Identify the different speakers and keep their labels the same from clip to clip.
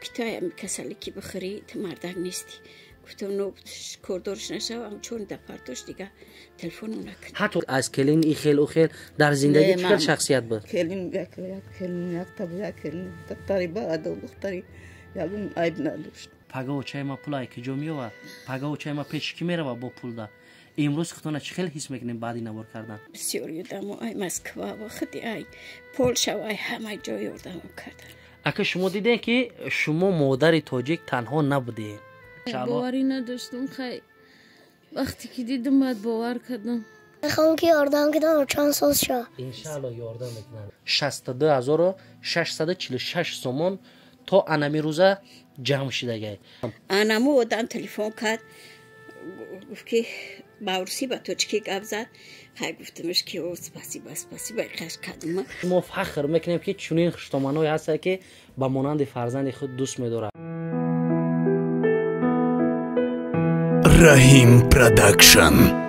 Speaker 1: کتای هم کسلی که بخری تو مردک نیستی. گفتم نو کوردورش نشو چون دپارتوش دیگه تلفن نکن.
Speaker 2: حتی از کلین ای خیل و خیل در زندگی چه شخصیت بود؟
Speaker 3: کلین یک دکتری بعد و دکتری یادم عیب نداشت.
Speaker 2: پگاه و چای ما پولای که جمعی و پگاه و چای ما پیش کی میره و با پول ده. امروز خودتون چه خیلی حس میکنیم بعدی نوار کردن؟
Speaker 1: بسیار یادم ای مسکو و خودی ای پولشا و ای همه جای یادم کردن.
Speaker 2: اگه شما دیدین که شما مادر تاجیک تنها نبودین.
Speaker 4: باوری نداشتم خیلی وقتی که دیدم باید باور کردم.
Speaker 5: میخوام که یاردم کردم چند سال شد.
Speaker 2: انشالله یاردم میکنم. 62646 سومون تا انمی روزه جمع شده گه.
Speaker 1: انمو ودان تلفن کرد گفت که باورسی با تو چکی گپ زد. خیلی گفتمش که او سپاسی برخش کردم.
Speaker 2: ما فخر میکنیم که چنین خشتمانایی هست که با مانند فرزند خود دوست می‌داره.
Speaker 6: رحیم پروداکشن.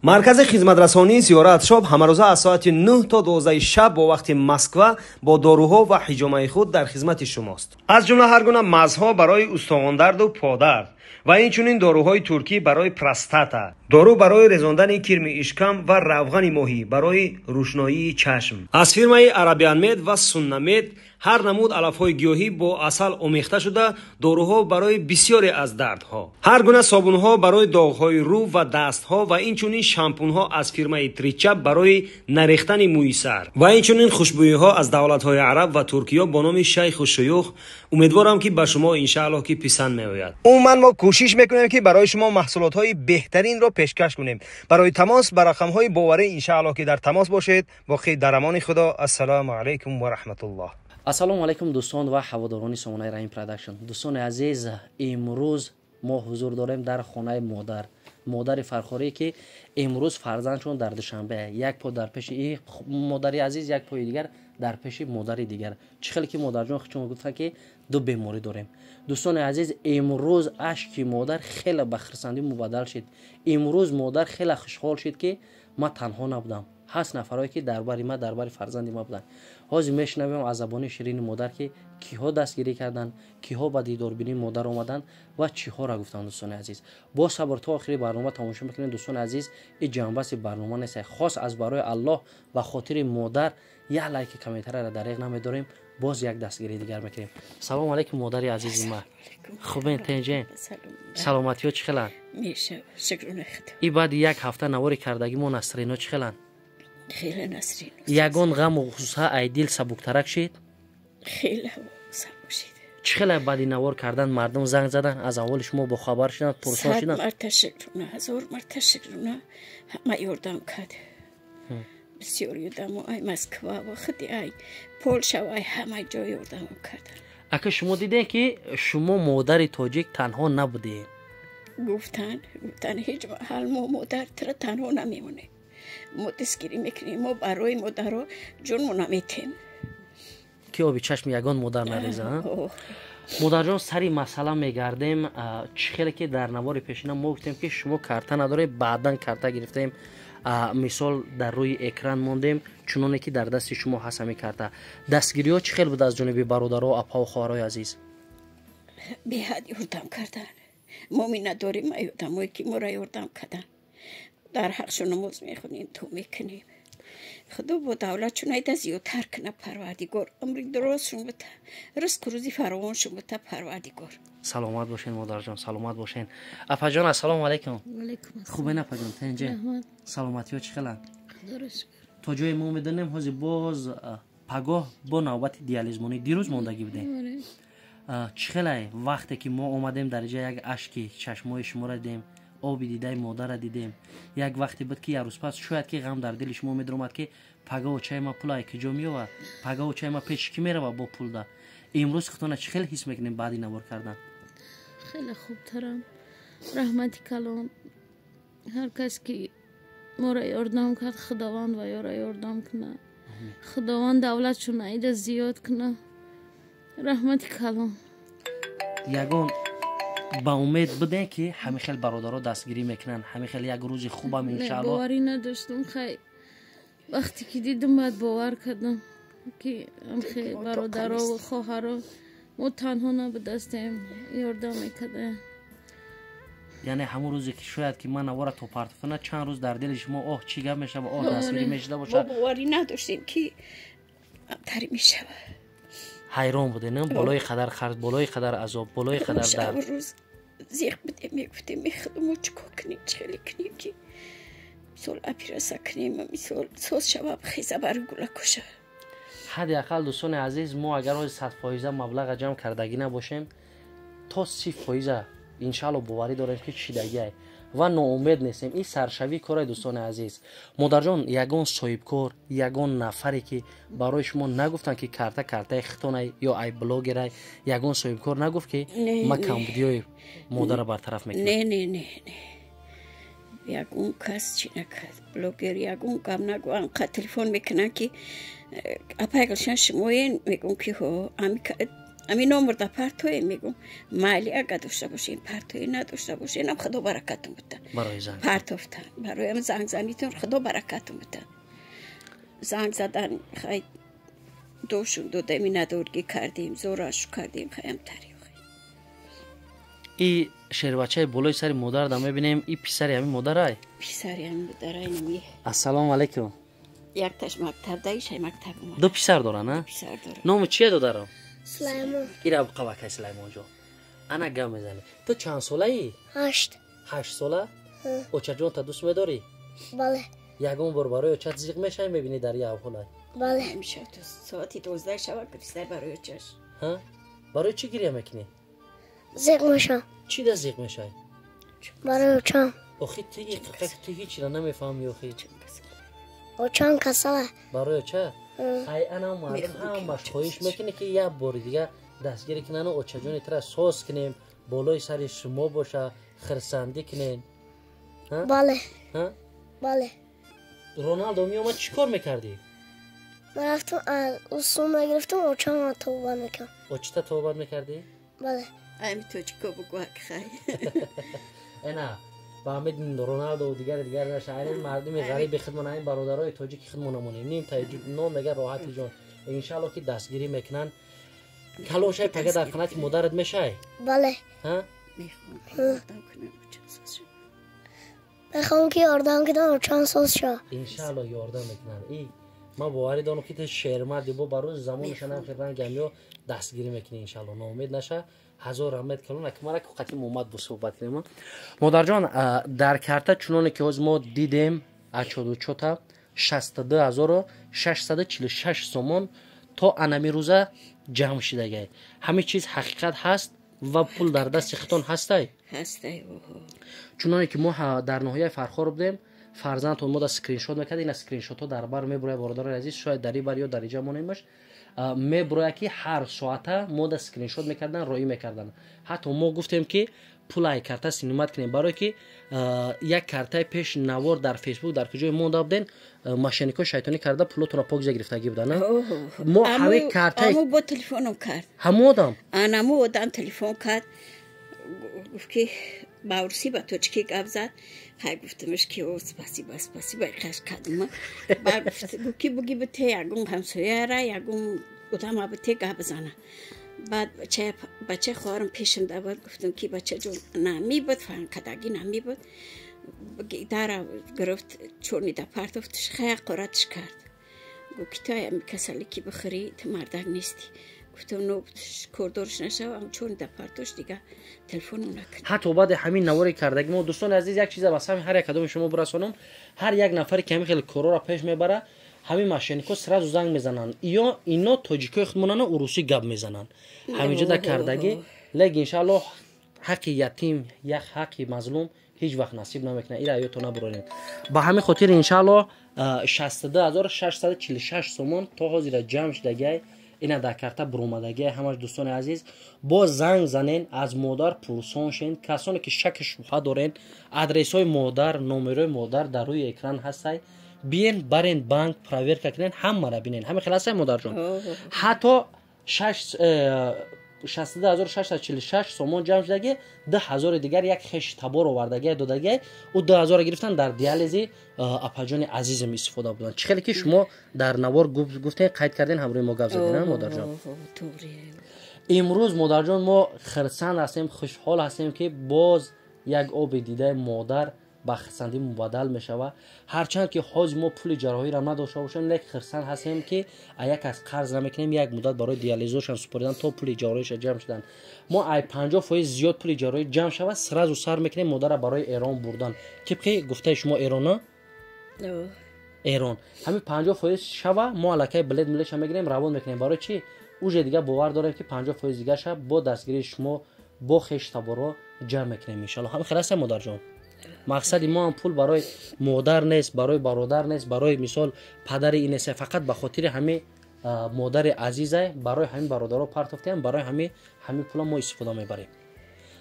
Speaker 6: مرکز خدمترسانی زیارت شاب همه روزه از ساعت 9 تا 12 شب با وقت مسکو با داروها و حجامه خود در خدمت شماست. از جمله هر گونه مزها برای استخوان درد و پادرد و اینچنین داروهای ترکی برای پروستاتا، دارو برای رزاندن کرم اشکم و روغن ماهی برای روشنایی چشم. از فیرمای عربیان مید و سنمید هر نمود علفهای گیاهی با عسل آمیخته شده داروها برای بسیاری از دردها. هر گونه صابونها برای داغهای رو و دستها و اینچنین شامپونها از فیرمای تریچا برای نریختن موی سر و اینچنین خوشبویی‌ها از دولت‌های عرب و ترکیه با نام شیخ و شیوخ. امیدوارم که به شما ان شاء الله که پسند میآید. عموما ما کوشش میکنیم که برای شما محصولات‌های بهترین را پیشکش کنیم. برای تماس بر رقم‌های باوری ان شاء الله که در تماس باشید. باقی در امان خدا. السلام علیکم و رحمت الله.
Speaker 2: السلام علیکم دوستان و هواداران سامانه رحیم پروداکشن. دوستان عزیز، امروز ما حضور داریم در خانه مادر فرخاری که امروز فرزندشون در دوشنبه یک پا در پیش این مادری عزیز، یک پای دیگر در پیش مادری دیگر. چخیلی که مادر جان خودشون گفتن که دو بیماری داریم. دوستان عزیز، امروز اشک مادر خیلی به خرسندی مبادل شد. امروز مادر خیلی خوشحال شد که ما تنها نبودم. هست نفرایی که درباری ما درباری فرزند ما بودن. حاضر میشنویم از زبان شیرین مادر که کیها دستگیری کردن، کیها به دیداربینی مادر آمدن و چیها را گفتن. دوستان عزیز، با صبر تا آخری برنامه تماشا میکنید. دوستان عزیز، این جنبه برنامه نیست، خاص از برای الله و خاطر مادر یک لایک کامنت را دریغ نمیداریم. باز یک دستگیری دیگر میکنیم. سلام علیکم مادری عزیز ما. خوبین تنجین؟ سلامتی ها چخلن؟
Speaker 1: میشه شکر خدا.
Speaker 2: ای بعد یک هفته نواری کردگی ما نسرینا چخلن؟
Speaker 1: خیلی نسرین.
Speaker 2: یگان غم و غصه ایدیل سبکترک شد؟
Speaker 1: خیلی سبک شد.
Speaker 2: چخیلی بعدی نوار کردن مردم زنگ زدن از اول شما با خبر شدن پرسان شدن؟
Speaker 1: 100 مرتبه شکرونه، 1000 مرتبه شکرونه. همه یاردم کرد. بسیار یادم ای مسکو و خودی ای پولشا و ای همه جای یاردم کردن.
Speaker 2: اگه شما دیدین که شما مادر تاجیک تنها نبودین؟
Speaker 1: گفتن هیچ حال ما مادر تنها نمیمونه. ما دستگیری میکنیم، ما برای مادر رو جون نمیتیم
Speaker 2: که آبی چشم یگان مادر نریزه. مادر جان، سری مسئله میگردیم. چخیلی که در نوار پیشین ما گفتیم که شما کرته نداره، بعدن کرته گرفتیم. مثال در روی اکران موندیم چونانه که در دست شما هست همی کرده. دستگیری ها چخیل بود از جانب برادر و اپا و خواهرای عزیز؟
Speaker 1: به حد یاردم کردن. ما می نداریم ایادم که ما را یاردم کردن. در حقشون نماز میخونیم، تو میکنیم. خدا با دولت چون ایده زیادتر کنه پروردگار. عمری درستشون بده، رزق روزی فراوانشون بده پروردگار.
Speaker 2: سلامت باشین مادر جان، سلامت باشین. اپا جان السلام علیکم. خوبه اپا جان تنجه؟ سلامتی ها چخلن؟
Speaker 4: درست.
Speaker 2: تا جای ما میدونیم حاضر باز پگاه با نوبت دیالیزمونی دیروز موندگی بودیم. چخلی وقتی که ما اومدیم در جای یک اشکی چشمای شما را دیدیم، آبی دیده مادر را دیدیم، یک وقتی بود که یه روز پس شاید که غم در دل شما میدرومد که پگاه و چای ما پولای که جا میوه، پگاه و چای ما پیش کی میره و با پول ده. امروز خودتون چخیل حس میکنیم بعدی نوار کردن؟
Speaker 4: خیلی خوب ترم. رحمتی کلام هر کس که ما را یاردم کرد خداوند و یارا یاردم کنه. خداوند دولت چون ایده زیاد کنه. رحمتی کلام.
Speaker 2: یگان با امید بودن که همه خیلی برادرها دستگیری میکنن، همه خیلی یک روز خوبم انشاءالله.
Speaker 4: باوری نداشتم خیلی وقتی که دیدم باید باور کردم. که همخی برادرها و خواهرها ما تنها نبودستیم یاردم میکده.
Speaker 2: یعنی همون روزی که شاید که من نوارا تو پارتفونه چند روز در دل شما اوه چی گپ میشه و اوه دستگیری میشده باشه.
Speaker 1: ما باوری نداشتیم که همتری میشه.
Speaker 2: حیران بوده نه بالای قدر خرد بالای قدر عذاب بالای قدر درد.
Speaker 1: شب روز زیغ بده میگفتیم میخدم چیکار کنیم چخیلی کنیم که مثال اپیرسا کنیم مثال سوز شباب خیزه برای گله کشه.
Speaker 2: حداقل دوستان عزیز ما اگر روز 100% مبلغ جمع کردگی نباشیم تا 30% انشالله باوری داریم که چیدگیه و ناامید نیستیم. این سرشوی کار دوستان عزیز. مادر جان یگان صاحبکار یگان نفری که برای شما نگفتن که کارت خطونه یا ای بلاگر یگان صاحبکار نگفت که ما کمبودیای مادر رو برطرف میکنم.
Speaker 1: نه یگان کس چی نکرد بلاگر یگان کم نگو انقدر تلفن میکنن که اپایگلشن شماین میگم که ها امی نمبر دا پرتوی میگم مالی اگه داشته باشین پرتوی نداشته باشین هم خدا برکتون بده
Speaker 2: برای زنگ
Speaker 1: پرتوفتن برای هم زنگ زنیتون خدا برکتون بده. زنگ زدن خیلی دوشون دو دمی ندارگی کردیم زورش کردیم خیلی تاریخ.
Speaker 2: این شیر بچه بالای سر مادر دا میبینیم. این پسری همین مادرای
Speaker 1: پسری هم مادرای نمیه.
Speaker 2: السلام علیکم.
Speaker 1: یک تاش مکتب دایش مکتب ما.
Speaker 2: دو پسر داره نه؟
Speaker 1: پسر داره.
Speaker 2: نام چیه دو دارم؟
Speaker 5: سلیمان.
Speaker 2: ایرا قواکه سلیمان جان. انا گم میزنی. تو چند ساله ای؟
Speaker 5: 8.
Speaker 2: 8 ساله؟ اوچه جان تا دوست میداری؟
Speaker 5: بله.
Speaker 2: یگون بار برای اوچه زیغ میشه میبینی در یه حالای؟
Speaker 5: بله.
Speaker 1: همیشه تو ساعتی 12 شب گریسته برای چش.
Speaker 2: ها؟ برای چی گریه میکنی؟
Speaker 5: زیغ میشم.
Speaker 2: چی ده زیغ میشه؟
Speaker 5: برای اوچم.
Speaker 2: آخی تو هیچی را نمیفهمی آخی.
Speaker 5: اوچم کسله.
Speaker 2: برای چه؟ ای انا مردم هم مشخویش میکنه که یه بار دیگه دستگیری کنن و اوچه جون تر سوس کنیم بالای سر شما باشه خرسندی کنین.
Speaker 5: بله.
Speaker 2: ها؟
Speaker 5: بله.
Speaker 2: رونالدو می اومد چیکار میکردی؟
Speaker 5: من رفتم اصول نگرفتم اوچم توبه میکنم.
Speaker 2: اوچه توبه میکردی؟
Speaker 5: بله.
Speaker 1: امی تو چیکار بگو خیلی.
Speaker 2: اینا با همین رونالدو و دیگر نشاید مردم غریب خدمت این برادرای تاجیک خدمت نمونیم نیم تا نام نگه راحتی جان ان شاء الله که دستگیری میکنن کلاشای پگه در خانه مادرت میشه.
Speaker 5: بله.
Speaker 2: ها
Speaker 5: میخوام که یاردم کنم چند ساز شد.
Speaker 2: ان شاء الله یاردم میکنن. ای ما باوری دارم که تو شهر مرد با برای زمانش هم خدمت گمیو دستگیری میکنی ان شاء الله ناامید نشه. هزار رحمت کلون اکمال که قطعی محمد با صحبت کنیم. مادر جان در کارت چونونه که از ما دیدیم اچودو چوتا 62646 سومون تا انمی روزه جمع شده. همه چیز حقیقت هست و پول در دست خطون هسته. چونونه که ما در نهایه فرخار بودیم فرزندتون ما در اسکرین شات میکرد. این اسکرین شات ها در بر میبره برادر عزیز شاید دری بر یا دریجه مونیم باش میبره که هر ساعته ما در اسکرین شات میکردن رای میکردن. حتی ما گفتیم که پولای کارت سینمات کنیم برای که یک کارت پیش نوار در فیسبوک در کجای مونده بودن ماشینیکو شیطانی کرده پولتون را پاک گرفتگی بودن. ما همه کارت
Speaker 1: امو با تلفنم کرد.
Speaker 2: همو آدم
Speaker 1: انمو آدم تلفن کرد گفت که باورسی با تو چی گپ زد. خیلی گفتمش که او سپاسی با خش کردم. بعد گفت که بگی به ته یگون همسایه را یگون آدم ها به ته گپ بزنه. بعد بچه خواهرم پیشم داد گفتم که بچه جون نمی بود فهم کدگی نمی بود داره گرفت چونی در پرتفتش خیلی قراتش کرد. گفت که تا کسالی که بخوری تو مردک نیستی. گفتم نو کردورش نشو اما چون در پرتوش دیگه تلفن نکنم.
Speaker 2: حتی بعد همین نواری کردگی ما دوستان عزیز یک چیز واسه هر یک کدوم شما برسونم. هر یک نفری که همین خیلی کرو را پیش میبره همین ماشینیکو سراز زنگ میزنن یا اینا تاجیکای خودمونن روسی گپ میزنن همینجا در کردگی. لیکن ان شاء الله حق یتیم یک حق مظلوم هیچ وقت نصیب نمیکنه. این ایتو نبرین. با همین خاطر ان شاء الله 62646 سومون تا حاضر جمع شدگی اینا در کارت برومدگی همش دوستان عزیز با زنگ زنین از مادر پرسون شین. کسانی که شک شبهه دارین آدرس های مادر نمره مادر در روی اکران هست. بیاین برین بانک پراویر کنین هم مرا ببینین همین خلاصه مادر جان. حتی 62646 سومون جمع شدگی 10,000 دیگر یک خش تبار آوردگی دادگی او 2000 گرفتن در دیالیز اپاجان عزیزم استفاده بودن. چه خیلی که شما در نوار گفتین قید کردین همراه ما گپ زدین مادر جان. امروز مادر جان ما خرسند هستیم، خوشحال هستیم که باز یک آب دیده مادر با خرسندی مبادل می شود. هرچند که حاج ما پول جراحی را نداشته باشیم لیک خرسند هستیم که یک از قرض نمیکنیم، یک مدت برای دیالیزشون سپردن تا پول جراحیش جمع شدن. ما ای 50% زیاد پول جراحی جمع شود سر و سر میکنیم مادر را برای ایران بردن. که گفته شما ایران ایران همین 50% شوا ما الکی بلد ملش میگیریم روان میکنیم. برای چی؟ اوج دیگه باور داریم که 50% دیگه شب با دستگیری شما با خش تبارو جمع میکنیم ان شاء الله. همین خلاص مادر جان. مقصد ما هم پول برای مادر نیست، برای برادر نیست، برای مثال پدر این نیست، فقط به خاطر همه مادر عزیزه برای همین برادرها پرتافتیم، برای همه پول ما استفاده میبریم.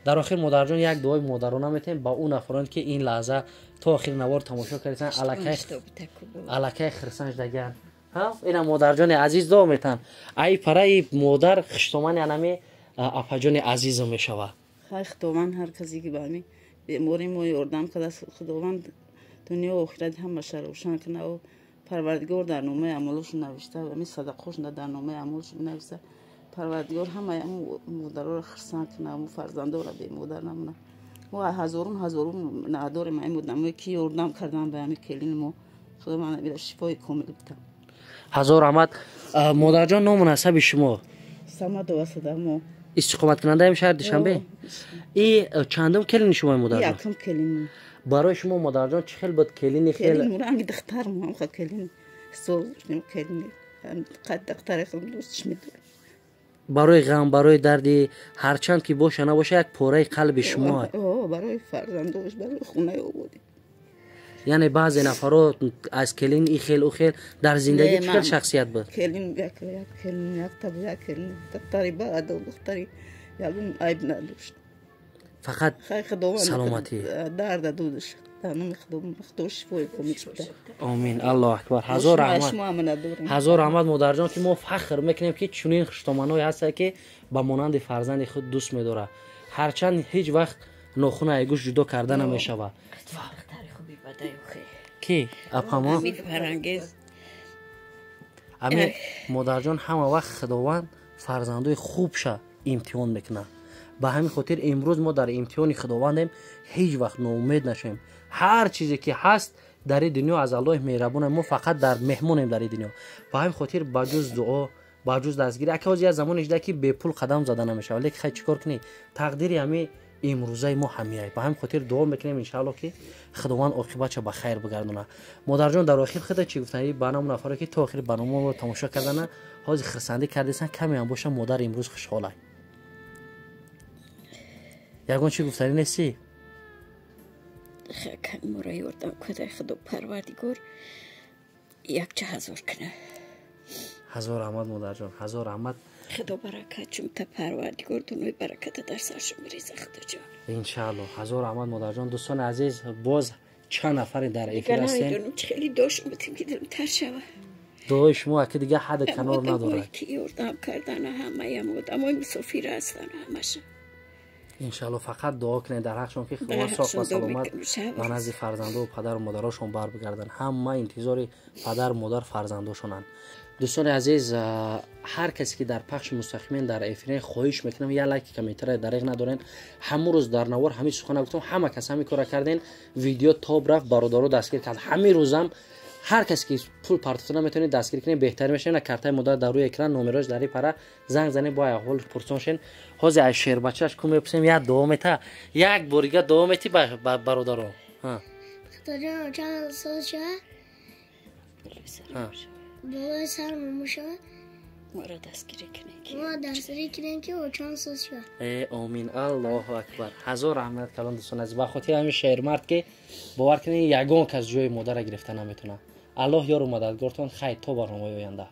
Speaker 2: در آخر مادر جان یک دعای مادرانه میتیم با اون افراد که این لحظه تا آخر نوار تماشا کردن الکی خرسنج دگن ها اینا مادر جان عزیز دعا میتن ای پرای مادر خشتومن انمی اپا جان عزیز میشوه.
Speaker 3: خیر خداوند هر کسی که بامی بیماری ما یاردم کنه خداوند دنیا و آخرت همش روشن کنه و پروردگار در نامه اعمالش نوشته و می صدقه‌اش در نامه اعمالش نوشته. پروردگار همه مادرها را خرسند کنه و فرزندا را بی مادر نمونه. ما هزارون نداریم این مدام که یاردم کردن به همین کلین ما. خداوند بیره شفای کامل بده.
Speaker 2: هزار رحمت. مادر جان نام مناسب شما
Speaker 3: سمد واسطه ما
Speaker 2: استقامت کننده ایم شهر دوشنبه. این چندم کلین شما مادر جان؟
Speaker 3: یکم کلین.
Speaker 2: برای شما مادر جان چه خیلی بود کلینی خیلی؟
Speaker 3: کلین رنگ دختر ما هم کلین سوز کلین قد دختر خیلی دوستش میدونم.
Speaker 2: برای غم برای دردی هرچند که باشه نباشه یک پاره قلب شما
Speaker 3: برای فرزندوش برای خونه او بودی.
Speaker 2: یعنی بعضی نفرات از کلین ای خیل او خیل در زندگی چه شخصیت بود؟
Speaker 3: کلین یک کلین دختری بعد و دختری یکم عیب نداشت.
Speaker 2: فقط سلامتی
Speaker 3: درد دودش دانم خداوند شفای کنه.
Speaker 2: آمین. الله اکبر. هزار رحمت. هزار رحمت مادر جان که ما فخر میکنیم که چنین خشتمنایی هست که با مانند فرزند خود دوست میداره. هرچند هیچ وقت ناخن ایگوش جدا کرده نمیشوه. کی اپاما
Speaker 1: امید فرانگیز
Speaker 2: امید مادر جان همه وقت خداوند فرزندای خوب شه امتحان میکنه. به همین خاطر امروز ما در امتحان خداوندیم هیچ وقت ناامید نشیم. هر چیزی که هست در این دنیا از الله مهربون، ما فقط در مهمونیم در این دنیا. به همین خاطر بجز دعا بجز دستگیری اکه از زمان اجده که به پول قدم زده نمیشه ولی خیلی چیکار کنی تقدیر همه امروزه ما همیه. به همین خاطر دعا میکنیم ان شاء الله که خداوند عاقبتش به خیر بگردونه. مادر جان در آخر خدا چی گفتن برنامه نفره که تا آخر برنامه رو تماشا کردن حاضر خرسندی کردن کمی هم باشه مادر امروز خوشحاله. یگان چی گفتنی نیستی؟
Speaker 1: خیلی مرای وردم کده خدا پروردگار یک چه هزار کنه.
Speaker 2: هزار رحمت مادر جان. هزار رحمت.
Speaker 1: خدا برکت چون تا پروردگار دنوی برکت در سرشون بریزه خدا جان
Speaker 2: انشاءالله. هزار رحمت مادر جان. دوستان عزیز باز چند نفر در افیر هستیم.
Speaker 1: گناه خیلی داشت بودیم که دلم تر شوه.
Speaker 2: دعای شما که دیگه حد کنار نداره.
Speaker 1: که یردم کردن همه مادمای مسافر هستن همشه.
Speaker 2: انشالله فقط دعا کنید در حقشون که خدا صاف و سلامت و نزد فرزنده و پدر و مادرشون بر بگردن. همه انتظار پدر و مادر فرزنداشونن. دوستان عزیز هر کسی که در پخش مستقیما در افرین خواهش میکنم یه لایک کامنتر دریغ ندارین. همون روز در نوار همین سخن گفتم همه کس همین کارا کردین ویدیو تاب رفت برادرو دستگیر کرد. همین روزم هر کسی که پول پارتفونه میتونید دستگیر کنید بهتر میشه. نه کارت مادر در روی اکران نمرش در این پره زنگ زنید با احوال پرسونشین حاضر از شیر بچه‌اش کوم بپسیم یا دومتا یک بوریگا دومتی برادرو ها
Speaker 5: خدا چند سال شد بابا سر مموشه
Speaker 1: ما را دستگیری کنیم که
Speaker 5: او چند سال شد.
Speaker 2: ای آمین. الله اکبر. هزار رحمت کلان دوستان از بخاطر همین شعر مرد که باور کنید یگان کس جای مادر گرفته نمیتونه. الله یار و مددگارتون خیر تا برنامه آینده.